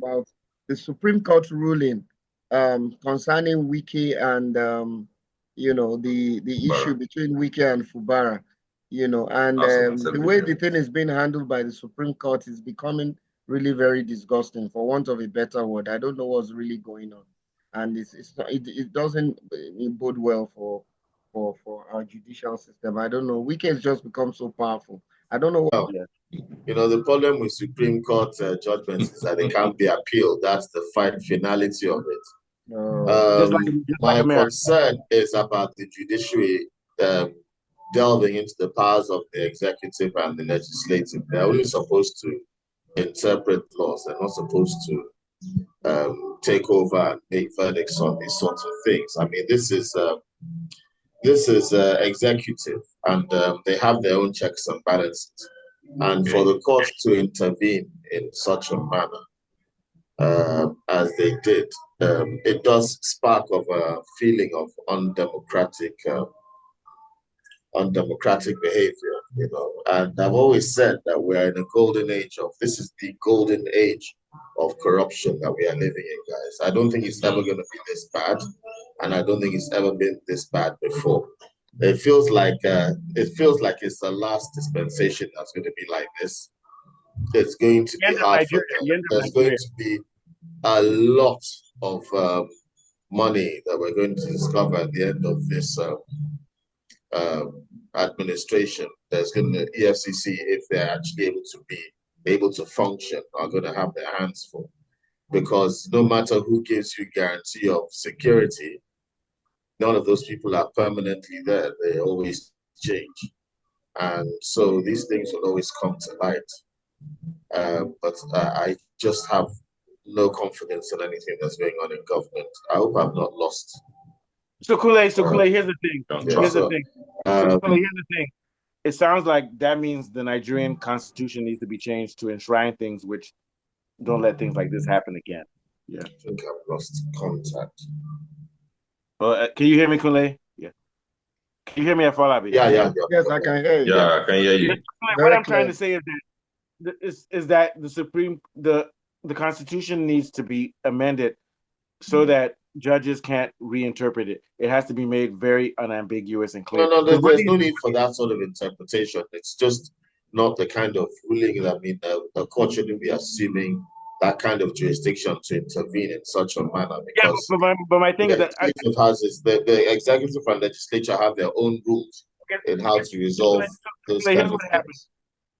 about the Supreme Court ruling concerning Wike and the issue But between Wike and Fubara, and House of the Assembly, way yeah. the thing is being handled by the Supreme Court is becoming really very disgusting, for want of a better word. I don't know what's really going on, and it doesn't bode well for our judicial system. I don't know. Wike has just become so powerful. I don't know what. Well, the problem with Supreme Court judgments is that they can't be appealed. That's the finality of it. Uh, Just like My America. concern is about the judiciary um, delving into the powers of the executive and the legislative. They're only supposed to interpret laws. They're not supposed to take over and make verdicts on these sorts of things. I mean, this is executive, and they have their own checks and balances. And for the court to intervene in such a manner as they did, it does spark of a feeling of undemocratic behavior, And I've always said that we're in a golden age this is the golden age of corruption that we are living in, guys. I don't think it's ever going to be this bad, and I don't think it's ever been this bad before. It feels like it's the last dispensation that's going to be like this. It's going to be hard for them. There's going to be a lot of money that we're going to discover at the end of this administration. There's going to EFCC, if they're actually able to function, are going to have their hands full, because no matter who gives you guarantee of security, none of those people are permanently there. They always change, and so these things will always come to light. But I just have no confidence in anything that's going on in government. I hope I'm not lost. So Kool-Aid, here's the thing. Here's the thing. Here's the thing. It sounds like that means the Nigerian constitution needs to be changed to enshrine things which don't let things like this happen again. Yeah. I think I've lost contact. Well, can you hear me, Kool-Aid? Yeah. Can you hear me at Falabi? Yeah. Yes, I can hear you. Yeah, I can hear you. What I'm trying to say is that the Constitution needs to be amended so that judges can't reinterpret it. It has to be made very unambiguous and clear. No, there's no need for that sort of interpretation. It's just not the kind of ruling that the court shouldn't be assuming that kind of jurisdiction to intervene in such a manner. Because but my thing is that the executive and legislature have their own rules in how to resolve those kind of things.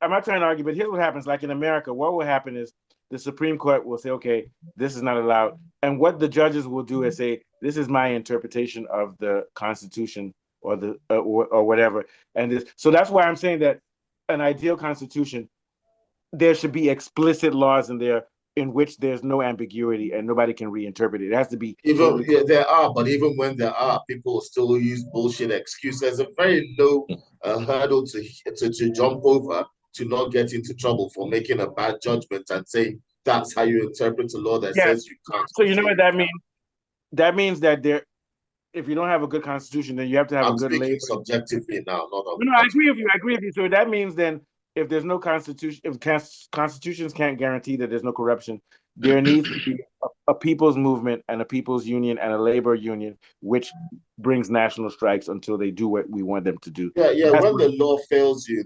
I'm not trying to argue, but here's what happens. Like in America, what will happen is the Supreme Court will say, okay, this is not allowed. And what the judges will do is say, this is my interpretation of the Constitution or or whatever. And so that's why I'm saying that an ideal Constitution, there should be explicit laws in there in which there's no ambiguity and nobody can reinterpret it. It has to be. There are, but even when there are, people still use bullshit excuses. There's a very low hurdle to jump over to not get into trouble for making a bad judgment and saying that's how you interpret a law that says you can't. So you know what that means? That means that if you don't have a good constitution, then you have to have a good labor. Subjectively now, not no, I agree with you. So that means then if there's no constitution, if constitutions can't guarantee that there's no corruption, there needs to be a people's movement and a people's union and a labor union, which brings national strikes until they do what we want them to do. Yeah. When the law fails you,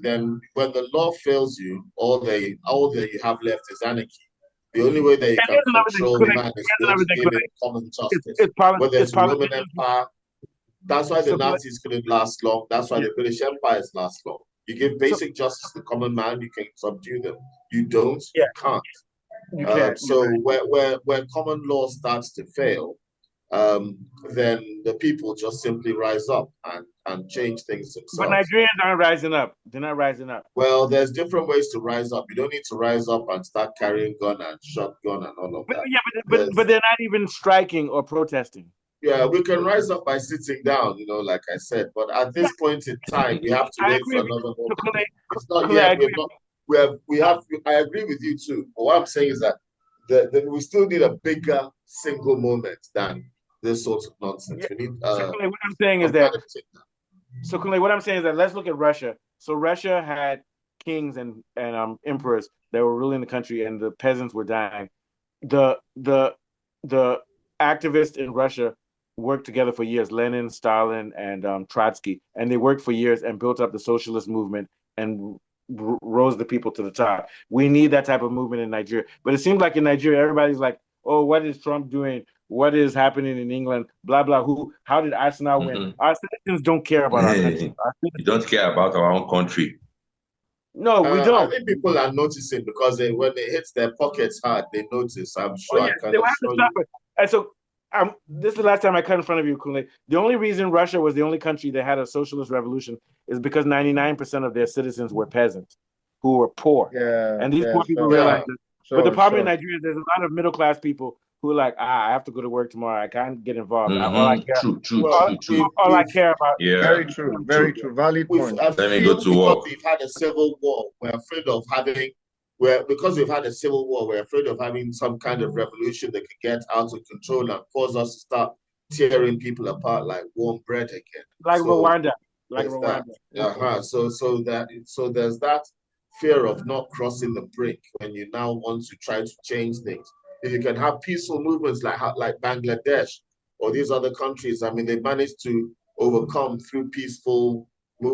all that you have left is anarchy. The only way that you can control man is going to give it common justice. Where there's Roman Empire, that's why the Nazis couldn't last long. That's why the British empires last long. You give basic justice to the common man, you can subdue them. You don't, you can't. You can't. So where common law starts to fail, then the people just simply rise up and change things themselves. But Nigerians aren't rising up. They're not rising up. Well, there's different ways to rise up. You don't need to rise up and start carrying gun and shotgun and all of that. But they're not even striking or protesting. Yeah, we can rise up by sitting down, like I said. But at this point in time, we have to wait for another moment. It's not yet. I agree with you too. But what I'm saying is that we still need a bigger single moment than this sort of nonsense. We need. What I'm saying is that. So, what I'm saying is that let's look at Russia. So, Russia had kings and emperors that were ruling the country, and the peasants were dying. the activists in Russia worked together for years, Lenin, Stalin, and Trotsky, and they worked for years and built up the socialist movement and rose the people to the top. We need that type of movement in Nigeria. But it seems like in Nigeria, everybody's like, oh, what is Trump doing? What is happening in England? Blah, blah. How did Arsenal win? Mhm. Our citizens don't care about our country. You don't care about our own country. No, we I don't. think people are noticing because when it hits their pockets hard, they notice. I'm Oh, sure yeah, I can they will have to assure stop you. it. And so this is the last time I cut in front of you, Kunle. The only reason Russia was the only country that had a socialist revolution is because 99% of their citizens were peasants who were poor. Yeah, And these yeah, poor people sure, realized Yeah, that. But the sure, problem in sure. Nigeria is there's a lot of middle class people who are like, I have to go to work tomorrow. I can't get involved. All I care, True, true, well, true, true. all I care about. Yeah, Very true, true. very true. Valid we've point. I Let me go feel to because work. we've had a civil war, we're afraid of having because we've had a civil war, we're afraid of having some kind of revolution that could get out of control and cause us to start tearing people apart like warm bread again. Like So Rwanda. Like there's that. Rwanda. So there's that fear of not crossing the brink when you now want to try to change things. If you can have peaceful movements like Bangladesh or these other countries, I mean, they managed to overcome through peaceful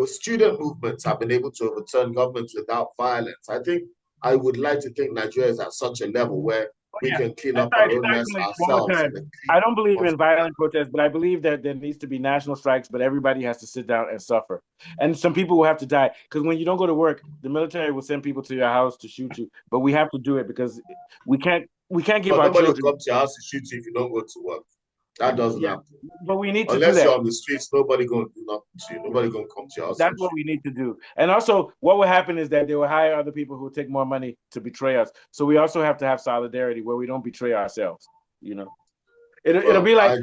student movements have been able to overturn governments without violence. I think I would like to think Nigeria is at such a level where we Yeah. can clean I'm up sorry, our own sorry, mess Kunle, one more ourselves time. in a I don't believe clean. in violent protests, but I believe that there needs to be national strikes, but everybody has to sit down and suffer. And some people will have to die. Because when you don't go to work, the military will send people to your house to shoot you. But we have to do it because we can't give But our nobody will children. come to your house to shoot you if you don't go to work. That doesn't Yeah. happen. But we need to do Unless that. you're on the streets, nobody gonna do nothing to you. Nobody gonna come to your house That's and what shoot we need to do. And also, what will happen is that they will hire other people who take more money to betray us. So we also have to have solidarity where we don't betray ourselves. You know, you. it'll Well, be like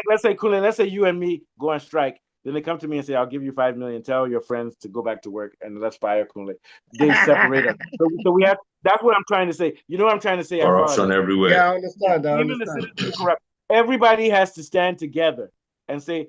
let's say Kulin, let's say you and me go on strike. Then they come to me and say, "I'll give you 5 million. Tell your friends to go back to work, and let's fire Kunle." They separate us. So we have. That's what I'm trying to say. You know what I'm trying to say, Corruption Afar? everywhere. Yeah, I understand. I Even the understand. citizens are corrupt. Everybody has to stand together and say,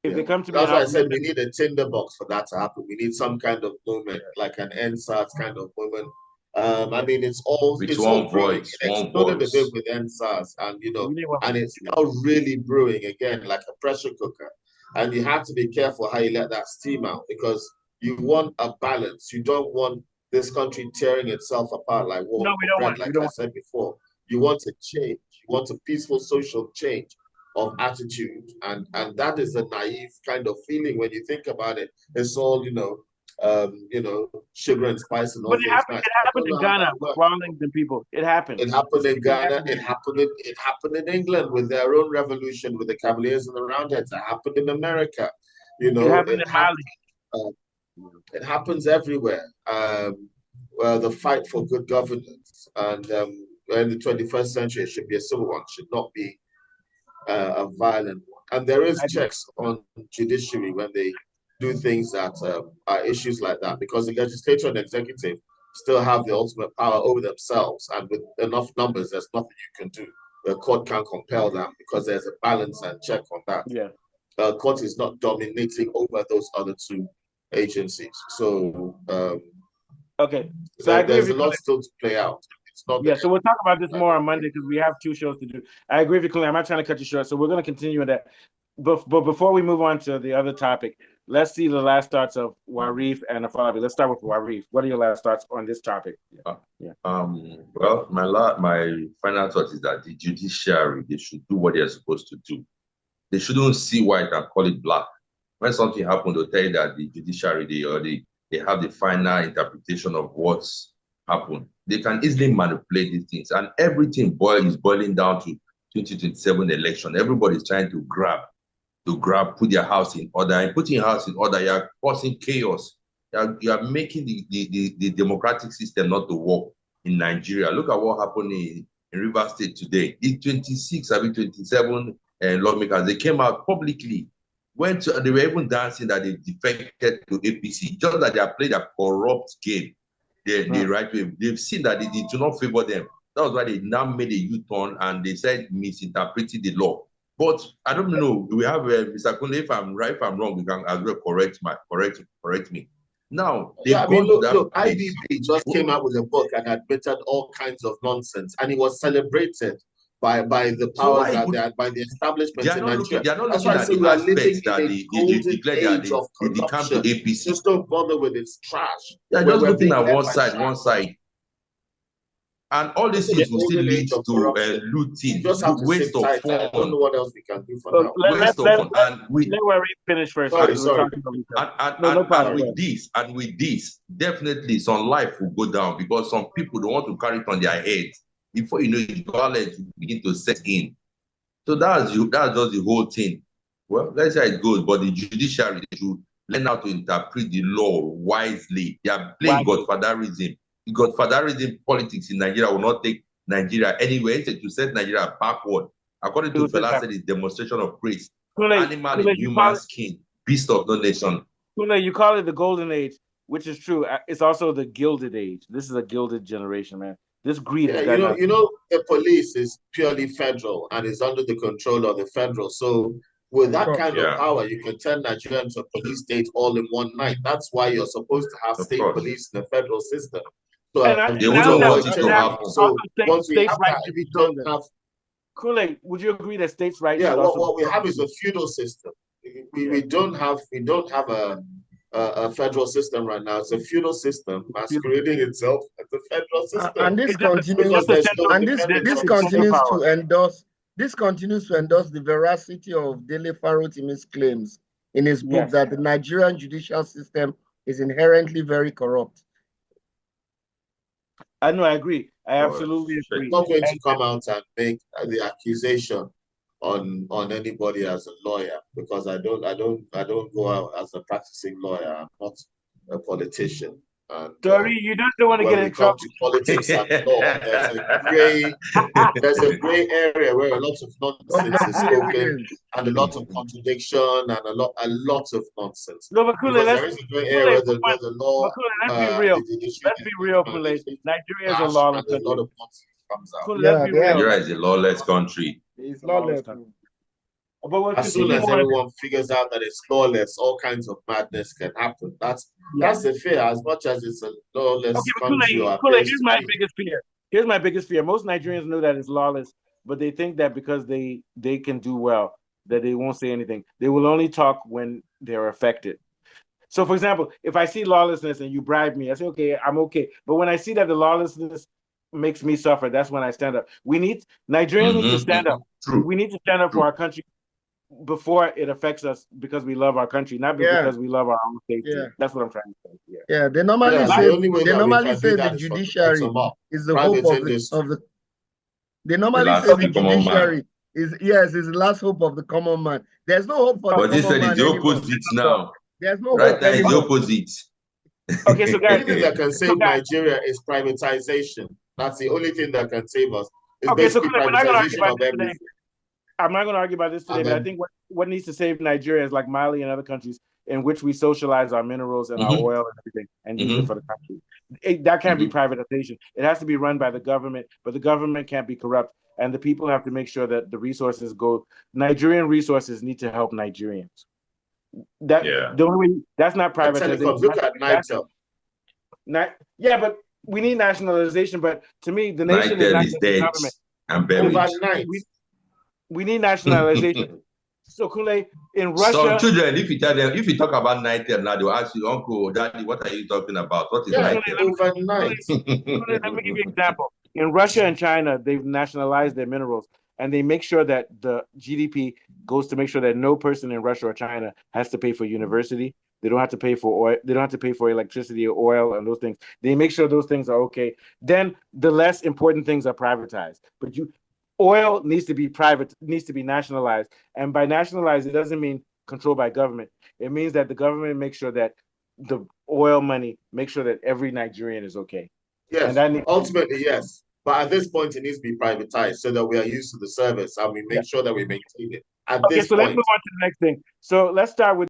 if yeah. they come to me and That's why I offer me, said we need a tinderbox for that to happen. We need some kind of movement, like an NSAS kind of movement. I yeah, mean, With it's all one brewing. voice, It one exploded a bit voice. with NSAS, and we need one. and it's now really brewing again, like a pressure cooker. And you have to be careful how you let that steam out because you want a balance. You don't want this country tearing itself apart like No, warm we don't bread, want. We like don't I want. said before. You want a change. You want a peaceful social change of attitude, and that is a naive kind of feeling when you think about it. It's all sugar and spice and But all those nice. it I happened don't in know how Ghana that with works. Rawlings people. It happened. It happened The in same thing Ghana. happened here. It happened in England with their own revolution with the Cavaliers and the Roundheads. It happened in America. It happened It in happened. Mali. It happens everywhere. The fight for good governance, and we're in the 21st century, it should be a civil one. Should not be a violent one. And there is I agree. checks on judiciary when they do things that are issues like that, because the legislature and executive still have the ultimate power over themselves, and with enough numbers, there's nothing you can do. The court can't compel them because there's a balance and check on that. Yeah. Court is not dominating over those other two agencies. So Okay. So I agree with there's you. a lot still to play out. It's not the Yeah, so we'll talk about this end. more on Monday because we have two shows to do. I agree with you, Colleen. I'm not trying to cut you short, so we're going to continue with that. But before we move on to the other topic, let's see the last thoughts of Warif and Afabi. Let's start with Warif. What are your last thoughts on this topic? Yeah. Well, my final thought is that the judiciary, they should do what they're supposed to do. They shouldn't see white and call it black. When something happens, they'll tell you that the judiciary, they have the final interpretation of what's happened. They can easily manipulate these things, and everything is boiling down to 2027 election. Everybody's trying to put their house in order. And putting your house in order, you are causing chaos. You are making the democratic system not to work in Nigeria. Look at what happened in Rivers State today. The 26, 27 lawmakers, they came out publicly. They were even dancing that they defected to APC, just that they have played a corrupt game the right way. They've seen that they do not favor them. That was why they now made a U-turn and they said misinterpreting the law. But I don't know. We have Mr. Kunle. If I'm right, if I'm wrong, you can as well correct me. Now, Yeah, they've I mean, gone to that look, place. IBB just came out with a book and admitted all kinds of nonsense, and it was celebrated by the So powers why that would by the establishment in Nigeria. they are not That's looking why I at say the we are living aspects in that a they golden declare age of they decamp to corruption. APC. Just don't bother with its trash. They are Where just we're looking being at led one by side, trash. one side. And all This these is the things will still golden lead age of to corruption. We looting, just have to waste sit of tight. I don't fun, know what else we can do for So now. waste of fun. And with let Wari finish first and, because we're Sorry. talking over each other. No and problem. with this, definitely some life will go down because some people don't want to carry it on their heads. Before you know it, violence will begin to set in. So that's just the whole thing. Well, let's see how it goes. But the judiciary, they should learn how to interpret the law wisely. They are playing godfatherism. The godfatherism politics in Nigeria will not take Nigeria anywhere. Instead to set Nigeria backward. According to Fela said, it's demonstration of grace. Animal in human skin, beast of no nation. Kule, you call it the golden age, which is true. It's also the gilded age. This is a gilded generation, man. This greed has got you know, the police is purely federal and is under the control of the federal. So with that kind of power, you can turn Nigeria into a police state all in one night. That's why you're supposed to have state police in the federal system. So they wouldn't want it to happen. So once we have that, should we be don't have. Kule, would you agree that states' rights? Yeah, should also what we have is a feudal system. We don't have a federal system right now. It's a feudal system masquerading itself as a federal system. And this continues, this continues to endorse the veracity of Dele Farotimi's claims in his book that the Nigerian judicial system is inherently very corrupt. I know, I agree. I absolutely agree. I'm not going to come out and make the accusation on anybody as a lawyer because I don't go out as a practicing lawyer. I'm not a politician. And, Sorry, you don't want to get in trouble. To politics and law, there's a gray area where a lot of nonsense is spoken and a lot of contradiction and a lot of nonsense. No, but Kule, there is a gray area where the law. Let's be real. Let's be real, Kule. Nigeria is a lawless country. A lot of nonsense comes out. Kule, let's be real. Nigeria is a lawless country. It's lawless. But as soon as everyone figures out that it's lawless, all kinds of madness can happen. That's the fear. As much as it's a lawless country. Here's my biggest fear. Here's my biggest fear. Most Nigerians know that it's lawless, but they think that because they can do well, that they won't say anything. They will only talk when they're affected. So, for example, if I see lawlessness and you bribe me, I say, okay, I'm okay. But when I see that the lawlessness makes me suffer, that's when I stand up. Nigerians need to stand up. We need to stand up for our country before it affects us because we love our country, not because we love our own safety. That's what I'm trying to say. They normally say the judiciary is the hope of the they normally say the judiciary is the last hope of the common man. There's no hope for the common man. But the opposite now. There's no right hope now. It's the opposite. Okay, so guys, the only thing that can save Nigeria is privatization. That's the only thing that can save us. It's basically privatization of everything. I'm not going to argue about this today, but I think what needs to save Nigeria is like Mali and other countries in which we socialize our minerals and our oil and everything and use it for the country. That can't be privatization. It has to be run by the government, but the government can't be corrupt. And the people have to make sure that the resources go. Nigerian resources need to help Nigerians. The only way, that's not privatization. Look at Nitel. But we need nationalization. But to me, the nation is not just the government. I'm buried. We need nationalization. So Kule, in Russia, some children, if you talk about Nitel now, they'll ask you, Uncle, Daddy, what are you talking about? What is Nitel? Let me give you an example. In Russia and China, they've nationalized their minerals, and they make sure that the GDP goes to make sure that no person in Russia or China has to pay for university. They don't have to pay for oil. They don't have to pay for electricity or oil and those things. They make sure those things are okay. Then the less important things are privatized. But oil needs to be private, needs to be nationalized. And by nationalized, it doesn't mean controlled by government. It means that the government makes sure that the oil money makes sure that every Nigerian is okay. Yes, ultimately, yes. But at this point, it needs to be privatized so that we are used to the service and we make sure that we maintain it. So let's move on to the next thing. So let's start with